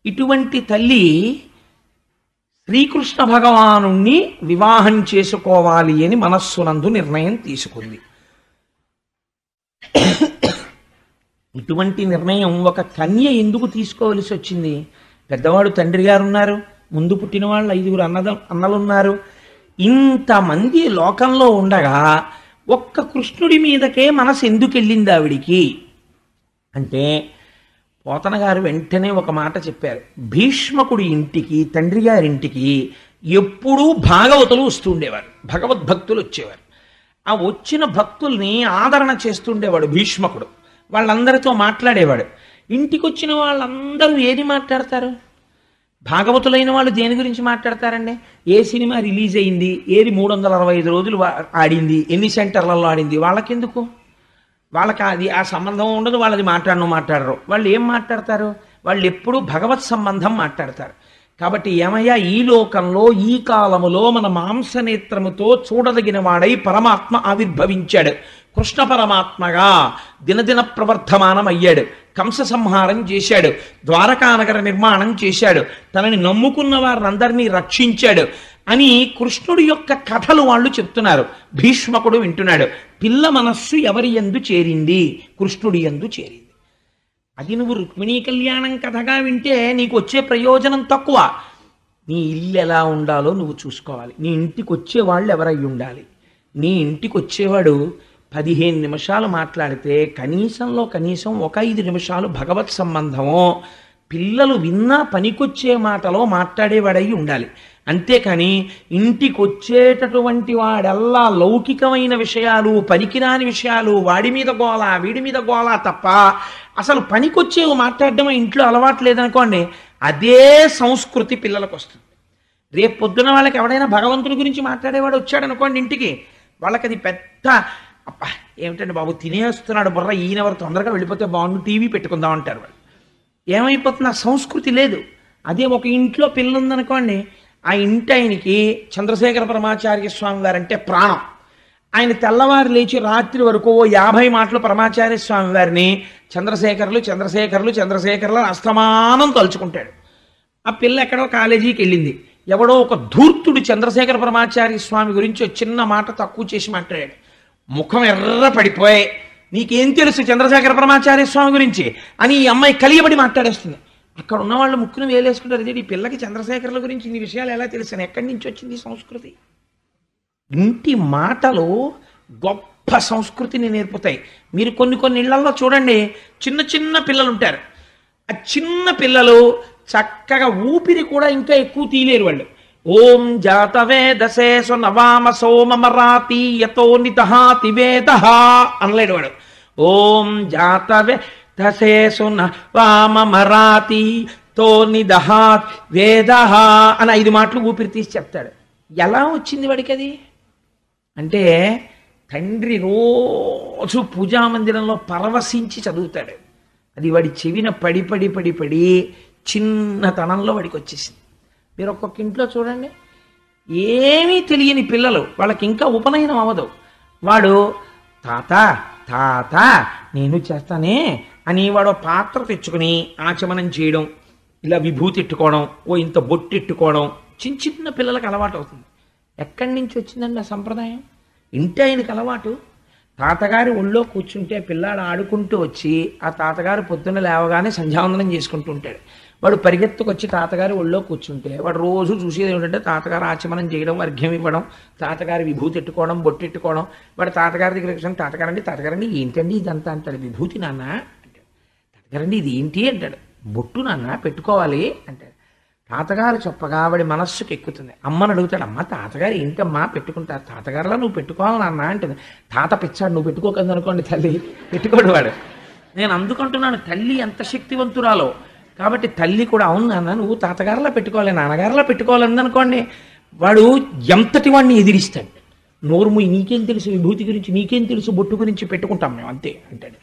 ఇటువంటి తల్లి శ్రీకృష్ణ భగవానుణ్ణి వివాహం చేసుకోవాలి అని మనస్సునందు నిర్ణయం తీసుకుంది. ఇటువంటి నిర్ణయం ఒక కన్య ఎందుకు తీసుకోవలసి వచ్చింది? పెద్దవాడు తండ్రి గారు ఉన్నారు, ముందు పుట్టిన వాళ్ళు 5 అన్నలున్నారు. ఇంతమంది లోకంలో ఉండగా ఒక్క కృష్ణుడి మీదకే మనసు ఎందుకు వెళ్ళింది ఆవిడికి అంటే, పోతన గారు వెంటనే ఒక మాట చెప్పారు. భీష్మకుడి ఇంటికి, తండ్రి గారింటికి ఎప్పుడూ భాగవతులు వస్తుండేవారు, భగవద్భక్తులు వచ్చేవారు. ఆ వచ్చిన భక్తుల్ని ఆదరణ చేస్తుండేవాడు భీష్మకుడు. వాళ్ళందరితో మాట్లాడేవాడు. ఇంటికి వచ్చిన వాళ్ళందరూ ఏది మాట్లాడతారు? భాగవతులైన వాళ్ళు దేని గురించి మాట్లాడతారండి? ఏ సినిమా రిలీజ్ అయింది, ఏది 365 రోజులు ఆడింది, ఎన్ని సెంటర్లలో ఆడింది, వాళ్ళకెందుకు? వాళ్ళకి అది ఆ సంబంధం ఉండదు, వాళ్ళది మాట్లాడరు. వాళ్ళు ఏం మాట్లాడతారు? వాళ్ళు ఎప్పుడూ భగవత్ సంబంధం మాట్లాడతారు. కాబట్టి ఏమయ్యా, ఈ లోకంలో ఈ కాలములో మన మాంసనేత్రముతో చూడదగిన వాడై పరమాత్మ ఆవిర్భవించాడు. కృష్ణ పరమాత్మగా దినదిన ప్రవర్ధమానం అయ్యాడు. కంస సంహారం చేశాడు, ద్వారకానగర నిర్మాణం చేశాడు, తనని నమ్ముకున్న వారినందరినీ రక్షించాడు అని కృష్ణుడి యొక్క కథలు వాళ్ళు చెప్తున్నారు. భీష్మకుడు వింటున్నాడు. పిల్ల మనస్సు ఎవరి యందు చేరింది? కృష్ణుడి యందు చేరింది. అది నువ్వు రుక్మిణీ కళ్యాణం కథగా వింటే నీకు వచ్చే ప్రయోజనం తక్కువ. నీ ఇల్లు ఎలా ఉండాలో నువ్వు చూసుకోవాలి. నీ ఇంటికి వచ్చేవాళ్ళు ఎవరై ఉండాలి? నీ ఇంటికి వచ్చేవాడు 15 నిమిషాలు మాట్లాడితే కనీసం ఒక 5 నిమిషాలు భగవత్ సంబంధమో, పిల్లలు విన్నా పనికొచ్చే మాటలో మాట్లాడేవాడై ఉండాలి. అంతేకాని ఇంటికి వచ్చేటటువంటి వాడల్లా లౌకికమైన విషయాలు, పనికిరాని విషయాలు, వాడి మీద గోల వీడి మీద గోల తప్ప అసలు పనికొచ్చేవి మాట్లాడడం ఇంట్లో అలవాటు లేదనుకోండి, అదే సంస్కృతి పిల్లలకు వస్తుంది. రేపు పొద్దున వాళ్ళకి ఎవడైనా భగవంతుడి గురించి మాట్లాడేవాడు వచ్చాడు అనుకోండి ఇంటికి, వాళ్ళకి అది పెద్ద అబ్బా ఏమిటండి బాబు తినేస్తున్నాడు బుర్ర, ఈయనెవరు తొందరగా వెళ్ళిపోతే బాగుండు, టీవీ పెట్టుకుందాం అంటారు వాళ్ళు. ఏమైపోతుంది? ఆ సంస్కృతి లేదు. అదే ఒక ఇంట్లో పిల్ల ఉందనుకోండి, ఆ ఇంటి ఆయనకి చంద్రశేఖర పరమాచార్య స్వామి వారంటే ప్రాణం. ఆయన తెల్లవారు లేచి రాత్రి వరకు 50 మాటలు పరమాచార్య స్వామి వారిని చంద్రశేఖరులు అస్తమానం తలుచుకుంటాడు. ఆ పిల్ల ఎక్కడో కాలేజీకి వెళ్ళింది, ఎవడో ఒక ధూర్తుడు చంద్రశేఖర పరమాచార్య స్వామి గురించి ఒక చిన్న మాట తక్కువ చేసి మాట్లాడాడు. ముఖం ఎర్ర పడిపోయి, నీకేం తెలుసు చంద్రశేఖర పరమాచార్య స్వామి గురించి అని ఈ అమ్మాయి కలియబడి మాట్లాడేస్తుంది. అక్కడ ఉన్న వాళ్ళు ముక్కును వేలేసుకుంటారు. ఇది ఈ పిల్లకి చంద్రశేఖర్ల గురించి ఇన్ని విషయాలు ఎలా తెలుసు? ఎక్కడి నుంచి వచ్చింది సంస్కృతి? ఇంటి మాటలు గొప్ప సంస్కృతిని నేర్పుతాయి. మీరు కొన్ని ఇళ్లలో చూడండి, చిన్న పిల్లలు ఉంటారు. ఆ చిన్న పిల్లలు చక్కగా ఊపిరి కూడా ఇంకా ఎక్కువ తీలేరు వాళ్ళు. ఓం జాతవేదశేషు నవామ సోమమరాతి యతో నిదహాతి వేద అనలేడు వాడు. ఓం జాతవేదశేషు నవామమరాతి తో నిదహాత్ వేద అని 5 మాటలు ఊపిరి తీసి చెప్తాడు. ఎలా వచ్చింది వాడికి అది? అంటే తండ్రి రోజు పూజామందిరంలో పరవశించి చదువుతాడు. అది వాడి చెవిన పడి చిన్నతనంలో వాడికి వచ్చేసింది. మీరు ఒక్కొక్క ఇంట్లో చూడండి, ఏమీ తెలియని పిల్లలు, వాళ్ళకి ఇంకా ఉపనయనం అవ్వదు. వాడు తాత నేను చేస్తానే అని వాడు పాత్ర తెచ్చుకుని ఆచమనం చేయడం, ఇలా విభూతి ఎట్టుకోవడం, ఇంత బొట్టు ఎట్టుకోవడం చిన్న పిల్లలకు అలవాటు అవుతుంది. ఎక్కడి నుంచి వచ్చిందండి ఆ సంప్రదాయం? ఇంటి ఆయనకి అలవాటు. తాతగారి ఒళ్ళో కూర్చుంటే పిల్లాడు ఆడుకుంటూ వచ్చి ఆ తాతగారు పొద్దున్న లేవగానే సంధ్యావందనం చేసుకుంటూ ఉంటాడు. వాడు పరిగెత్తుకొచ్చి తాతగారి ఒళ్ళో కూర్చుంటే వాడు రోజు చూసేది ఏమిటంటే తాతగారు ఆచమనం చేయడం, అర్ఘ్యం ఇవ్వడం, తాతగారి విభూతి ఎట్టుకోవడం, బొట్టు ఎట్టుకోవడం. వాడు తాతగారి దగ్గర కూర్చొని తాతగారండి ఏంటండి ఇదంతా అంటాడు. విభూతి నాన్న అంటాడు. తాతగారండి ఇది ఏంటి అంటాడు. బొట్టు నాన్న పెట్టుకోవాలి అంటాడు. తాతగారు చెప్పగా వాడి మనస్సుకి ఎక్కుతుంది. అమ్మని అడుగుతాడు, అమ్మ తాతగారు ఏంటమ్మా పెట్టుకుంటారు? తాతగారులా నువ్వు పెట్టుకోవాలి నాన్న అంటుంది. తాత పిచ్చాడు, నువ్వు పెట్టుకోకదు అనుకోండి, తల్లి పెట్టుకోడు వాడు. నేను అందుకుంటున్నాను తల్లి ఎంత శక్తివంతురాలో. కాబట్టి తల్లి కూడా అవును నాన్న నువ్వు తాతగారులా పెట్టుకోవాలి, నాన్నగారులా పెట్టుకోవాలని అనుకోండి, వాడు ఎంతటి వాడిని ఎదిరిస్తాడు. నోరుము నీకేం తెలుసు విభూతి గురించి, నీకేం తెలుసు బొట్టు గురించి, పెట్టుకుంటాం మేము అంతే అంటాడు.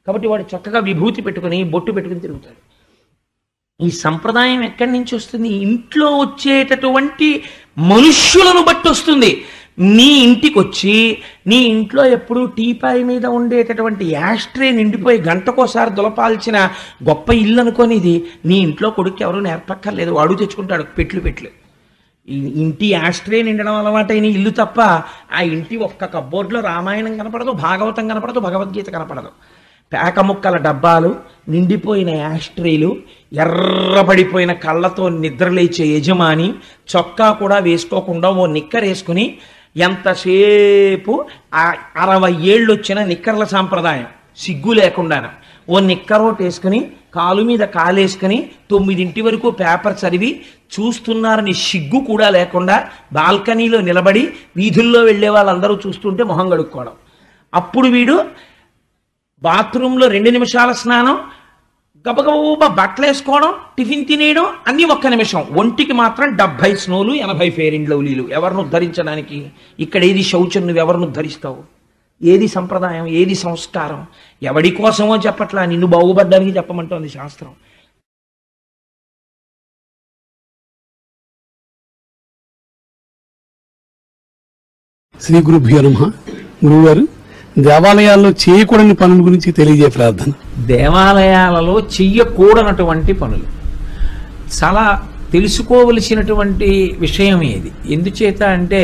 కాబట్టి వాడు చక్కగా విభూతి పెట్టుకుని బొట్టు పెట్టుకుని తిరుగుతాడు. ఈ సంప్రదాయం ఎక్కడి నుంచి వస్తుంది? ఇంట్లో వచ్చేటటువంటి మనుష్యులను బట్టి వస్తుంది. నీ ఇంటికి వచ్చి నీ ఇంట్లో ఎప్పుడు టీపాయ్ మీద ఉండేటటువంటి యాస్ట్రే నిండిపోయి గంటకోసారి దులపాల్చిన గొప్ప ఇల్లు అనుకొని ఇది నీ ఇంట్లో కొడుకు ఎవరు నేర్పక్కర్లేదు, వాడు తెచ్చుకుంటాడు పెట్లు. ఈ ఇంటి యాస్ట్రే నిండడం అలవాటైన ఇల్లు తప్ప ఆ ఇంటి ఒక్క కబ్బోర్డ్లో రామాయణం కనపడదు, భాగవతం కనపడదు, భగవద్గీత కనపడదు. పేక ముక్కల డబ్బాలు, నిండిపోయిన యాస్ట్రేలు, ఎర్రబడిపోయిన కళ్ళతో నిద్రలేచే యజమాని, చొక్కా కూడా వేసుకోకుండా ఓ నిక్కర్ వేసుకుని ఎంతసేపు 60 ఏళ్ళు వచ్చిన నిక్కర్ల సాంప్రదాయం సిగ్గు లేకుండా ఓ నిక్కరోట్ వేసుకుని కాలు మీద కాలేసుకుని 9 వరకు పేపర్ చదివి చూస్తున్నారని సిగ్గు కూడా లేకుండా బాల్కనీలో నిలబడి వీధుల్లో వెళ్ళే వాళ్ళందరూ చూస్తుంటే మొహం కడుక్కోవడం. అప్పుడు వీడు బాత్రూంలో 2 నిమిషాల స్నానం, గబగబా బట్టలు వేసుకోవడం, టిఫిన్ తినేయడం, అన్నీ 1 నిమిషం. ఒంటికి మాత్రం 70 స్నోలు, 80 ఫెయిర్ అండ్ లవ్లీలు. ఎవరిని ఉద్ధరించడానికి? ఇక్కడ ఏది శౌచం, నువ్వు ఎవరిని ఉద్ధరిస్తావు? ఏది సంప్రదాయం, ఏది సంస్కారం? ఎవడి కోసమో చెప్పట్లా, నిన్ను బాగుపడ్డానికి చెప్పమంటోంది శాస్త్రం. శ్రీ గురుభ్యో నమః. గురువుగారు, దేవాలయాల్లో చేయకూడని పనుల గురించి తెలియజే ప్రార్థన. దేవాలయాలలో చెయ్యకూడనటువంటి పనులు చాలా తెలుసుకోవలసినటువంటి విషయం ఏది. ఎందుచేత అంటే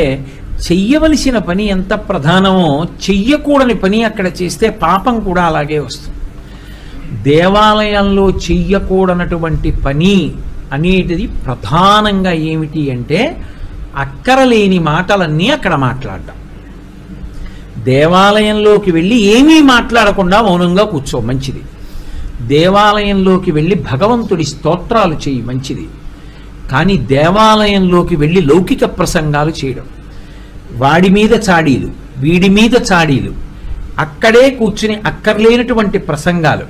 చెయ్యవలసిన పని ఎంత ప్రధానమో చెయ్యకూడని పని అక్కడ చేస్తే పాపం కూడా అలాగే వస్తుంది. దేవాలయంలో చెయ్యకూడనటువంటి పని అనేటిది ప్రధానంగా ఏమిటి అంటే అక్కరలేని మాటలన్నీ అక్కడ మాట్లాడడం. దేవాలయంలోకి వెళ్ళి ఏమీ మాట్లాడకుండా మౌనంగా కూర్చో, మంచిది. దేవాలయంలోకి వెళ్ళి భగవంతుడి స్తోత్రాలు చేయి, మంచిది. కానీ దేవాలయంలోకి వెళ్ళి లౌకిక ప్రసంగాలు చేయడం, వాడి మీద చాడీలు, వీడి మీద చాడీలు, అక్కడే కూర్చుని అక్కర్లేనటువంటి ప్రసంగాలు,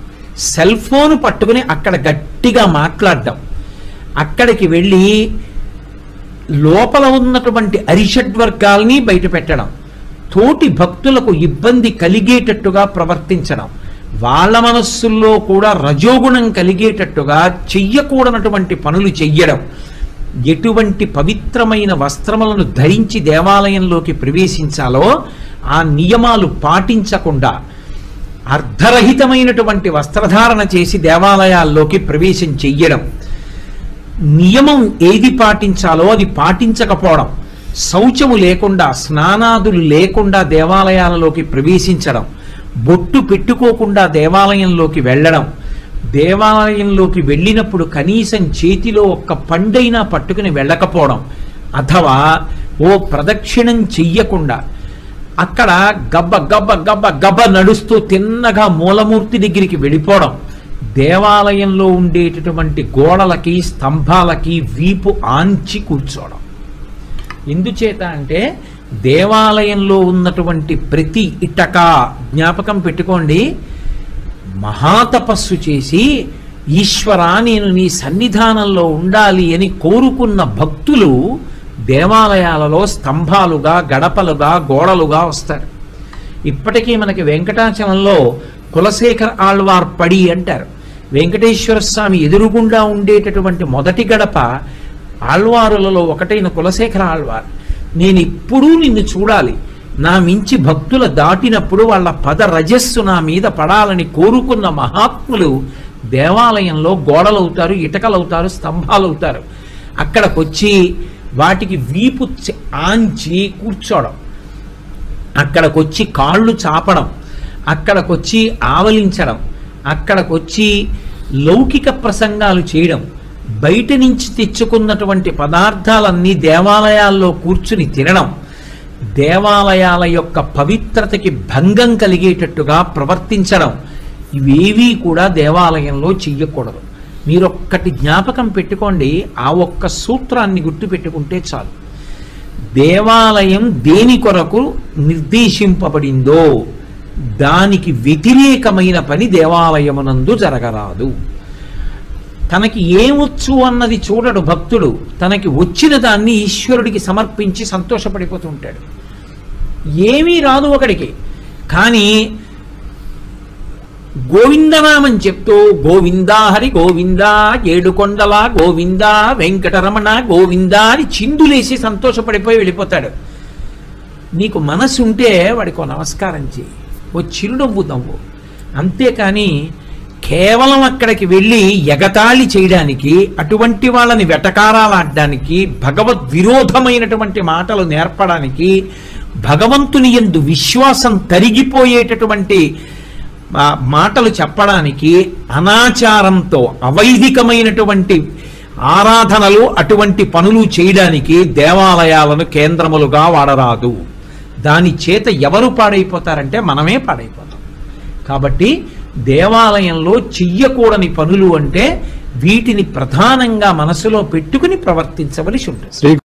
సెల్ ఫోన్ పట్టుకుని అక్కడ గట్టిగా మాట్లాడడం, అక్కడికి వెళ్ళి లోపల ఉన్నటువంటి అరిషడ్వర్గాల్ని బయట పెట్టడం, తోటి భక్తులకు ఇబ్బంది కలిగేటట్టుగా ప్రవర్తించడం, వాళ్ళ మనస్సుల్లో కూడా రజోగుణం కలిగేటట్టుగా చెయ్యకూడనటువంటి పనులు చెయ్యడం, ఎటువంటి పవిత్రమైన వస్త్రములను ధరించి దేవాలయంలోకి ప్రవేశించాలో ఆ నియమాలు పాటించకుండా అర్ధరహితమైనటువంటి వస్త్రధారణ చేసి దేవాలయాల్లోకి ప్రవేశం చెయ్యడం, నియమం ఏది పాటించాలో అది పాటించకపోవడం, శౌచము లేకుండా స్నానాదులు లేకుండా దేవాలయాలలోకి ప్రవేశించడం, బొట్టు పెట్టుకోకుండా దేవాలయంలోకి వెళ్ళడం, దేవాలయంలోకి వెళ్ళినప్పుడు కనీసం చేతిలో ఒక్క పండైనా పట్టుకుని వెళ్ళకపోవడం, అథవా ఓ ప్రదక్షిణం చెయ్యకుండా అక్కడ గబ్బ గబ్బ గబ్బ గబ్బ నడుస్తూ తిన్నగా మూలమూర్తి దగ్గరికి వెళ్ళిపోవడం, దేవాలయంలో ఉండేటటువంటి గోడలకి స్తంభాలకి వీపు ఆంచి కూర్చోవడం. ఎందుచేత అంటే దేవాలయంలో ఉన్నటువంటి ప్రతి ఇటక జ్ఞాపకం పెట్టుకోండి, మహాతపస్సు చేసి ఈశ్వరా నేను నీ సన్నిధానంలో ఉండాలి అని కోరుకున్న భక్తులు దేవాలయాలలో స్తంభాలుగా, గడపలుగా, గోడలుగా వస్తారు. ఇప్పటికీ మనకి వెంకటాచలంలో కులశేఖర ఆళ్వార్ పడి అంటారు. వెంకటేశ్వర స్వామి ఎదురుగుండా ఉండేటటువంటి మొదటి గడప ఆళ్వారులలో ఒకటైన కులశేఖర ఆళ్వార్. నేను ఎప్పుడూ నిన్ను చూడాలి, నా మించి భక్తుల దాటినప్పుడు వాళ్ళ పద రజస్సు నా మీద పడాలని కోరుకున్న మహాత్ములు దేవాలయంలో గోడలవుతారు, ఇటకలవుతారు, స్తంభాలవుతారు. అక్కడికొచ్చి వాటికి వీపు ఆంచి కూర్చోవడం, అక్కడికొచ్చి కాళ్ళు చాపడం, అక్కడికొచ్చి ఆవలించడం, అక్కడికొచ్చి లౌకిక ప్రసంగాలు చేయడం, బయట నుంచి తెచ్చుకున్నటువంటి పదార్థాలన్నీ దేవాలయాల్లో కూర్చుని తినడం, దేవాలయాల యొక్క పవిత్రతకి భంగం కలిగేటట్టుగా ప్రవర్తించడం, ఇవేవీ కూడా దేవాలయంలో చెయ్యకూడదు. మీరొక్కటి జ్ఞాపకం పెట్టుకోండి, ఆ ఒక్క సూత్రాన్ని గుర్తుపెట్టుకుంటే చాలు. దేవాలయం దేని కొరకు నిర్దేశింపబడిందో దానికి వ్యతిరేకమైన పని దేవాలయమునందు జరగరాదు. తనకి ఏమొచ్చు అన్నది చూడడు భక్తుడు, తనకి వచ్చిన దాన్ని ఈశ్వరుడికి సమర్పించి సంతోషపడిపోతుంటాడు. ఏమీ రాదు ఒకడికి, కానీ గోవిందనామం చెప్తూ గోవిందా హరి గోవిందా, ఏడుకొండల గోవిందా, వెంకటరమణ గోవిందా అని చిందులేసి సంతోషపడిపోయి వెళ్ళిపోతాడు. నీకు మనసు ఉంటే వాడికి ఓ నమస్కారం చేయి, ఓ చిరునవ్వు నవ్వు. అంతేకాని కేవలం అక్కడికి వెళ్ళి ఎగతాళి చేయడానికి, అటువంటి వాళ్ళని వెటకారాలాడడానికి, భగవద్ విరోధమైనటువంటి మాటలు నేర్పడానికి, భగవంతుని యందు విశ్వాసం తరిగిపోయేటటువంటి మాటలు చెప్పడానికి, అనాచారంతో అవైదికమైనటువంటి ఆరాధనలు అటువంటి పనులు చేయడానికి దేవాలయాలను కేంద్రములుగా వాడరాదు. దాని చేత ఎవరు పాడైపోతారంటే మనమే పాడైపోతాం. కాబట్టి దేవాలయంలో చెయ్యకూడని పనులు అంటే వీటిని ప్రధానంగా మనసులో పెట్టుకుని ప్రవర్తించవలసి ఉంటుంది.